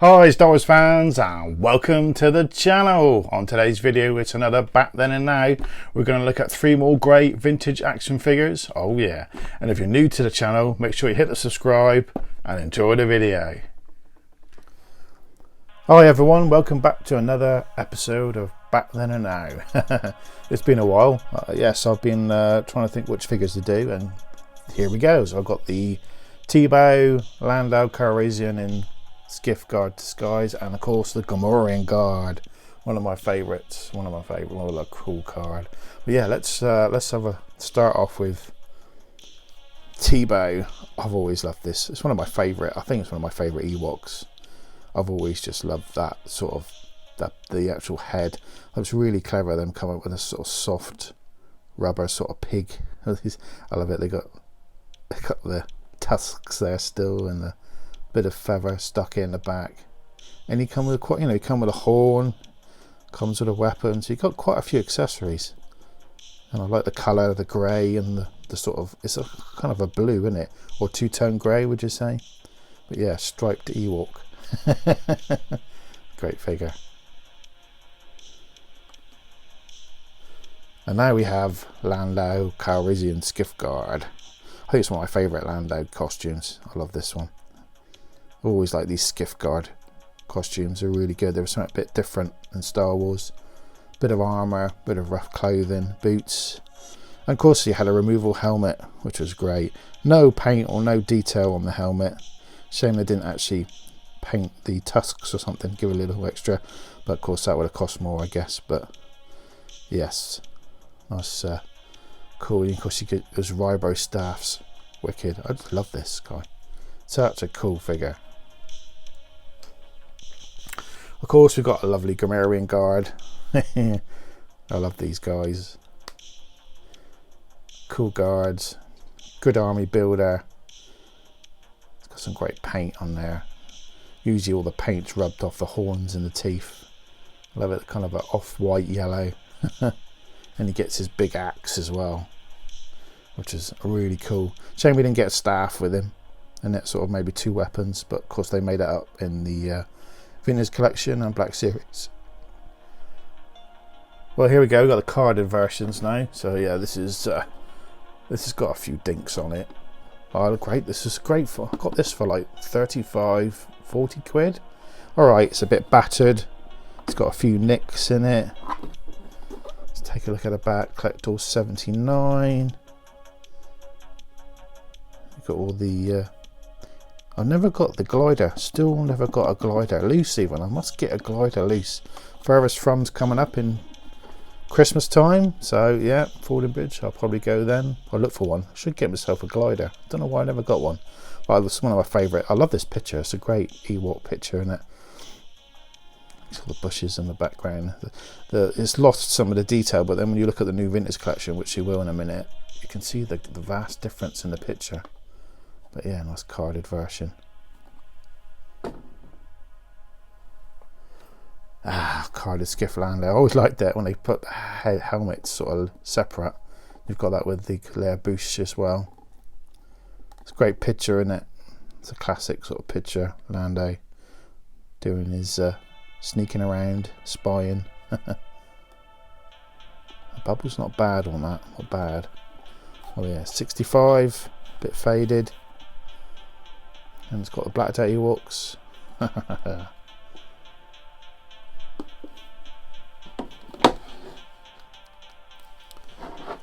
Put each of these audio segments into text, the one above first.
Hi Star Wars fans and welcome to the channel. On today's video it's another Back Then and Now. We're going to look at 3 more great vintage action figures. Oh yeah. And if you're new to the channel, make sure you hit the subscribe and enjoy the video. Hi everyone, welcome back to another episode of Back Then and Now. It's been a while. Yes, I've been trying to think which figures to do, and here we go. So I've got the Teebo Lando Calrissian in Skiff guard disguise, and of course the Gamorrean guard, one of my favorites, what a cool card. But yeah, let's have a start off with Teebo. I've always loved this. It's one of my favorite. I think it's one of my favorite Ewoks. I've always just loved that sort of the actual head. It's really clever them come up with a sort of soft rubber sort of pig. I love it. They got the tusks there still, and the bit of feather stuck in the back, and he come with a horn, comes with a weapon, so you got quite a few accessories. And I like the colour, the grey, and the sort of, it's a kind of a blue, isn't it, or two-tone grey, would you say? But yeah, striped Ewok. Great figure. And now we have Lando Calrissian Skiff guard. I think it's one of my favourite Lando costumes. I love this one. Always like these Skiff guard costumes. They're really good. They're something a bit different than Star Wars. Bit of armour, bit of rough clothing, boots, and of course he had a removable helmet, which was great. No paint or no detail on the helmet. Shame they didn't actually paint the tusks or something, give a little extra, but of course that would have cost more, I guess. But yes, nice, cool. And of course you get those Ribro staffs. Wicked. I just love this guy. Such a cool figure. Of course, we've got a lovely Gamorrean guard. I love these guys. Cool guards. Good army builder. It's got some great paint on there. Usually all the paint's rubbed off the horns and the teeth. I love it, kind of an off-white yellow. And he gets his big axe as well, which is really cool. Shame we didn't get a staff with him, and that's sort of maybe 2 weapons, but of course they made it up in the Vintage Collection and Black Series. Well, here we go. We've got the carded versions now. So yeah, this has got a few dinks on it. Oh, great! This is great. I got this for like 35, 40 quid. All right, it's a bit battered. It's got a few nicks in it. Let's take a look at the back. Collectibles 79. You've got all the. I never got the glider. Still never got a glider loose even. I must get a glider loose. Furthest from's coming up in Christmas time. So yeah, Fordingbridge. I'll probably go then. I'll look for one. I should get myself a glider. Don't know why I never got one. But it's one of my favourite. I love this picture. It's a great Ewok picture, isn't it? All the bushes in the background. It's lost some of the detail, but then when you look at the new Vintage Collection, which you will in a minute, you can see the vast difference in the picture. But yeah, nice carded version. Carded Skiff Lando. I always liked that when they put the helmets sort of separate. You've got that with the layer boosh as well. It's a great picture, isn't it? It's a classic sort of picture. Lando doing his sneaking around, spying. The bubble's not bad on that. Not bad. Oh yeah, 65. Bit faded. And it's got the blacked out Ewoks.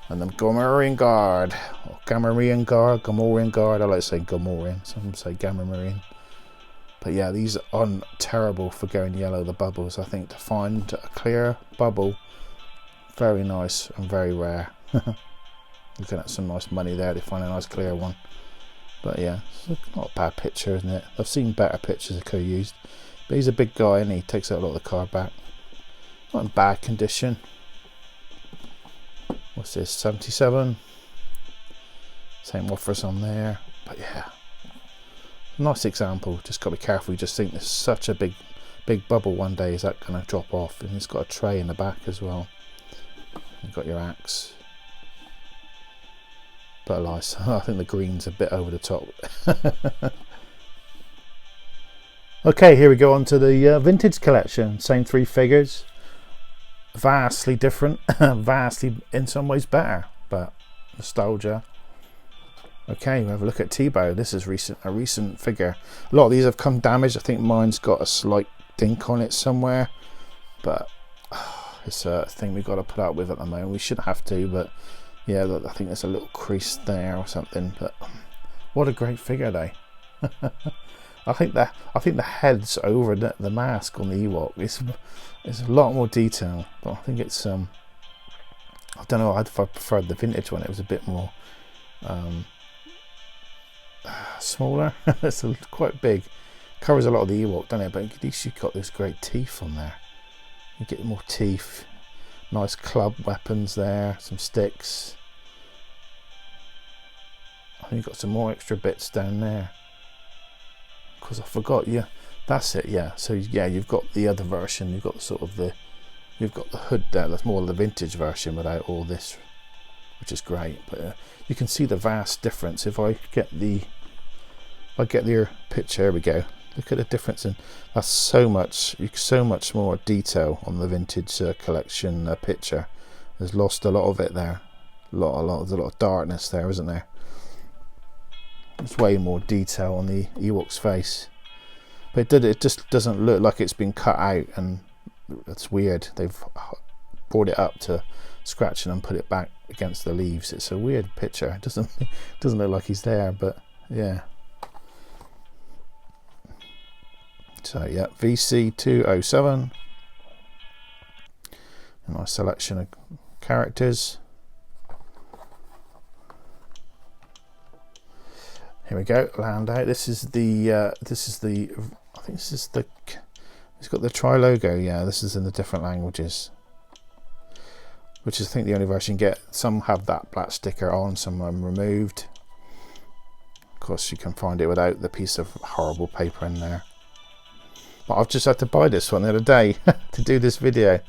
And the Gamorrean guard. Or Gamorrean guard. I like saying Gamorrean. Some say Gamorrean. But yeah, these aren't terrible for going yellow, the bubbles. I think to find a clear bubble, very nice and very rare. Looking at some nice money there to find a nice clear one. But yeah, it's not a bad picture, isn't it? I've seen better pictures I could have used. But he's a big guy and he takes out a lot of the card back. Not in bad condition. What's this? 77. Same offers on there. But yeah, nice example. Just got to be careful. You just think there's such a big bubble one day. Is that going to drop off? And it's got a tray in the back as well. You've got your axe. But alas, I think the green's a bit over the top. Okay, here we go on to the vintage collection. Same 3 figures, vastly different, vastly in some ways better, but nostalgia. Okay, we have a look at Teebo. This is a recent figure. A lot of these have come damaged. I think mine's got a slight dink on it somewhere, but it's a thing we've got to put up with at the moment. We shouldn't have to, but yeah, look, I think there's a little crease there or something. But what a great figure, though. I think the head's over the mask on the Ewok. It's a lot more detail, but I think it's I don't know. I preferred the vintage one. It was a bit more smaller. It's quite big. Covers a lot of the Ewok, doesn't it? But at least you've got those great teeth on there. You get more teeth. Nice club weapons there. Some sticks. I think you've got some more extra bits down there. Because I forgot, yeah, that's it, yeah. So yeah, you've got the other version. You've got you've got the hood there. That's more the vintage version without all this, which is great. But you can see the vast difference. If I get your picture, here we go. Look at the difference, and that's so much more detail on the vintage collection picture. There's lost a lot of it there. There's a lot of darkness there, isn't there? There's way more detail on the Ewok's face, but it just doesn't look like it's been cut out, and it's weird. They've brought it up to scratch and put it back against the leaves. It's a weird picture. It doesn't look like he's there, but yeah. So yeah, VC207. A nice selection of characters. Here we go, Lando. This is the I think this is the, it's got the tri logo. Yeah, this is in the different languages, which is I think the only version you get. Some have that black sticker on, some are removed. Of course, you can find it without the piece of horrible paper in there. But I've just had to buy this one the other day to do this video.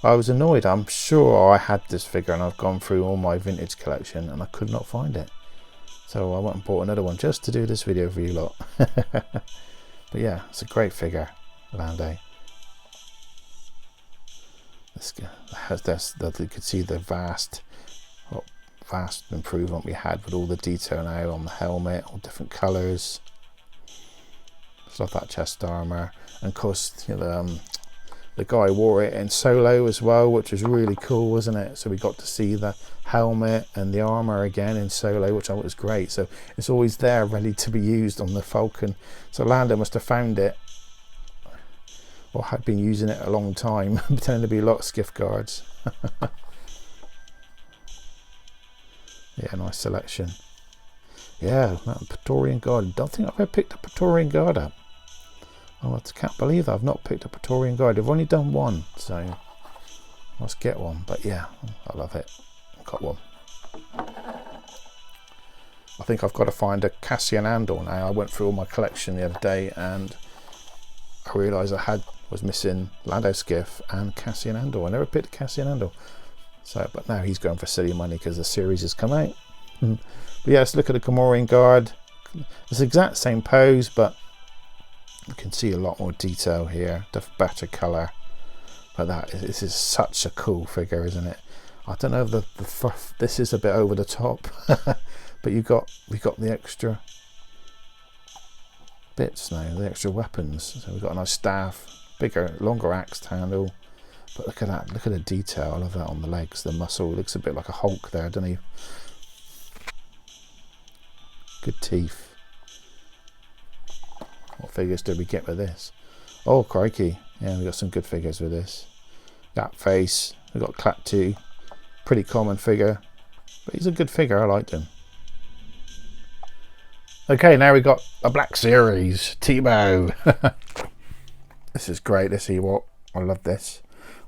I was annoyed. I'm sure I had this figure and I've gone through all my vintage collection and I could not find it. So I went and bought another one just to do this video for you lot. But yeah, it's a great figure, Lando. You could see the vast improvement we had with all the detail now on the helmet, all different colours. Just love that chest armour, and of course, you know, the guy wore it in Solo as well, which was really cool, wasn't it? So we got to see the helmet and the armor again in Solo, which I thought was great. So it's always there ready to be used on the Falcon. So Lando must have found it, or had been using it a long time, pretending to be a lot of skiff guards. Yeah, nice selection. Yeah, that Praetorian Guard. Don't think I've ever picked a Praetorian Guard up. Oh, I can't believe that I've not picked a Praetorian Guard. I've only done one, so I must get one. But yeah, I love it. I've got one. I think I've got to find a Cassian Andor now. I went through all my collection the other day and I realised I was missing Lando Skiff and Cassian Andor. I never picked Cassian Andor. So, but now he's going for silly money because the series has come out. But yeah, let's look at the Gamorrean Guard. It's the exact same pose, but you can see a lot more detail here, the better colour. But this is such a cool figure, isn't it? I don't know if this is a bit over the top, but we got the extra bits now, the extra weapons. So we've got a nice staff, bigger, longer axe handle. But look at that, look at the detail. I love that on the legs, the muscle. It looks a bit like a Hulk there, doesn't he? Good teeth. What figures did we get with this? Oh, crikey. Yeah, we got some good figures with this. That face. We got Clap2. Pretty common figure. But he's a good figure. I liked him. Okay, now we got a Black Series. Teebo. This is great. This Ewok. I love this.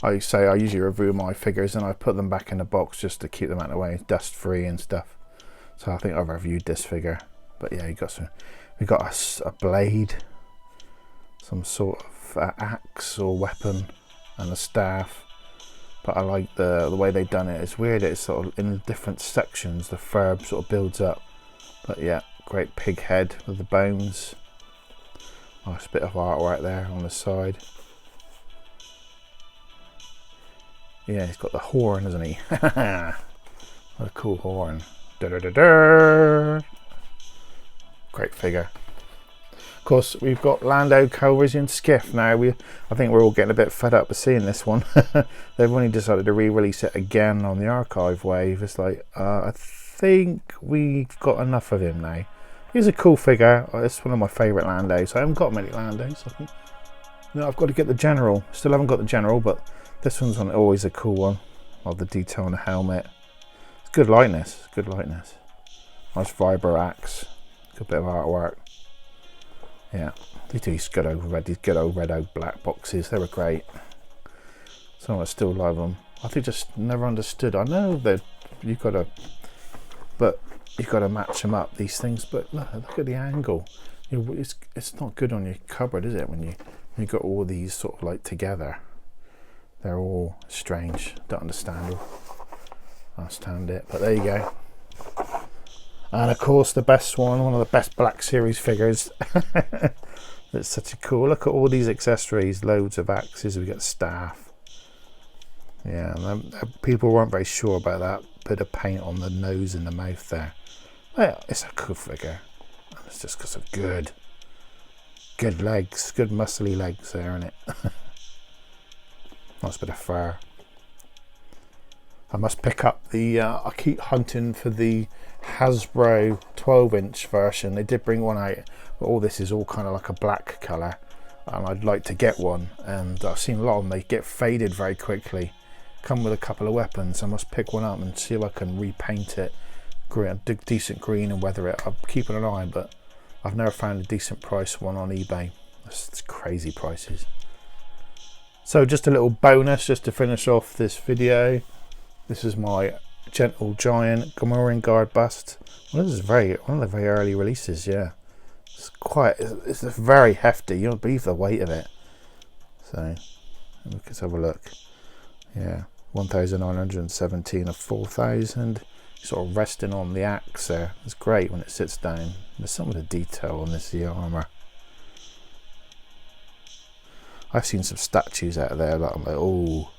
I usually review my figures and I put them back in the box just to keep them out of the way, dust free and stuff. So I think I've reviewed this figure. But yeah, we got a blade, some sort of axe or weapon, and a staff. But I like the way they've done it. It's weird. It's sort of in different sections. The fur sort of builds up. But yeah, great pig head with the bones. Nice bit of artwork there on the side. Yeah, he's got the horn, hasn't he? What a cool horn. Da -da -da -da. Great figure. Of course, we've got Lando Calrissian Skiff now. I think we're all getting a bit fed up with seeing this one. They've only decided to re-release it again on the archive wave. It's like, I think we've got enough of him now. He's a cool figure. It's one of my favourite Landos. I haven't got many Landos. I think, no, I've got to get the General. Still haven't got the General, but this one's always a cool one. Love the detail on the helmet. It's good lightness. Good lightness. Nice vibro axe. Good bit of artwork. Yeah, these good old red oak black boxes. They were great. So I still love them. I think just never understood. I know that you've got to match them up, these things. But look at the angle. You know, it's not good on your cupboard, is it? When you got all these sort of like together, they're all strange. Don't understand it. But there you go. And of course the best one of the best Black Series figures. It's such a cool, look at all these accessories, loads of axes, we got staff. Yeah, and people weren't very sure about that bit of paint on the nose and the mouth there. Well, it's a cool figure. It's just got some good legs, good muscly legs there, isn't it? Nice bit of fur. I must pick up the, I keep hunting for the Hasbro 12-inch version. They did bring one out, but all this is all kind of like a black colour, and I'd like to get one. And I've seen a lot of them, they get faded very quickly. Come with a couple of weapons. I must pick one up and see if I can repaint it green, decent green, and weather it. I'm keeping an eye, but I've never found a decent price one on eBay. It's crazy prices. So just a little bonus just to finish off this video. This is my Gentle Giant Gamorrean guard bust. Well, this is one of the very early releases. Yeah, it's very hefty. You don't believe the weight of it. So let's have a look. Yeah, 1,917 of 4,000. Sort of resting on the axe there. It's great when it sits down. There's some of the detail on this armor. I've seen some statues out of there that I'm like, oh,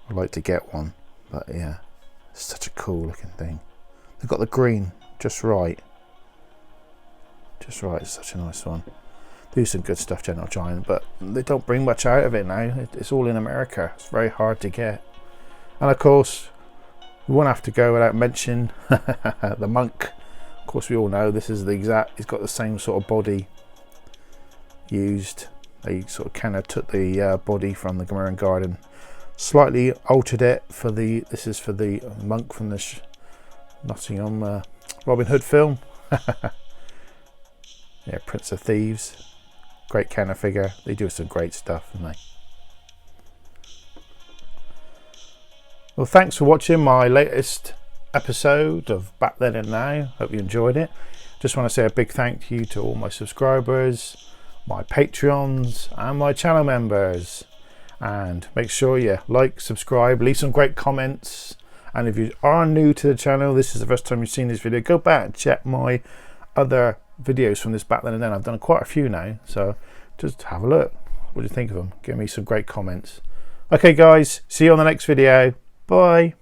I'd like to get one. But yeah, it's such a cool looking thing. They've got the green just right. Just right, it's such a nice one. They do some good stuff, Gentle Giant, but they don't bring much out of it now. It's all in America. It's very hard to get. And of course, we won't have to go without mentioning the monk. Of course, we all know this is the exact, he's got the same sort of body used. They sort of kind of took the body from the Gamorrean Garden, slightly altered it for the, this is for the monk from the Nottingham Robin Hood film. Yeah, Prince of Thieves. Great kind of figure. They do some great stuff, don't they? Well, thanks for watching my latest episode of Back Then and Now. Hope you enjoyed it. Just want to say a big thank you to all my subscribers, my Patreons and my channel members. And make sure you like, subscribe, leave some great comments. And if you are new to the channel, this is the first time you've seen this video, go back and check my other videos from this Back Then and Then. I've done quite a few now, so just have a look. What do you think of them? Give me some great comments. Okay guys, see you on the next video. Bye.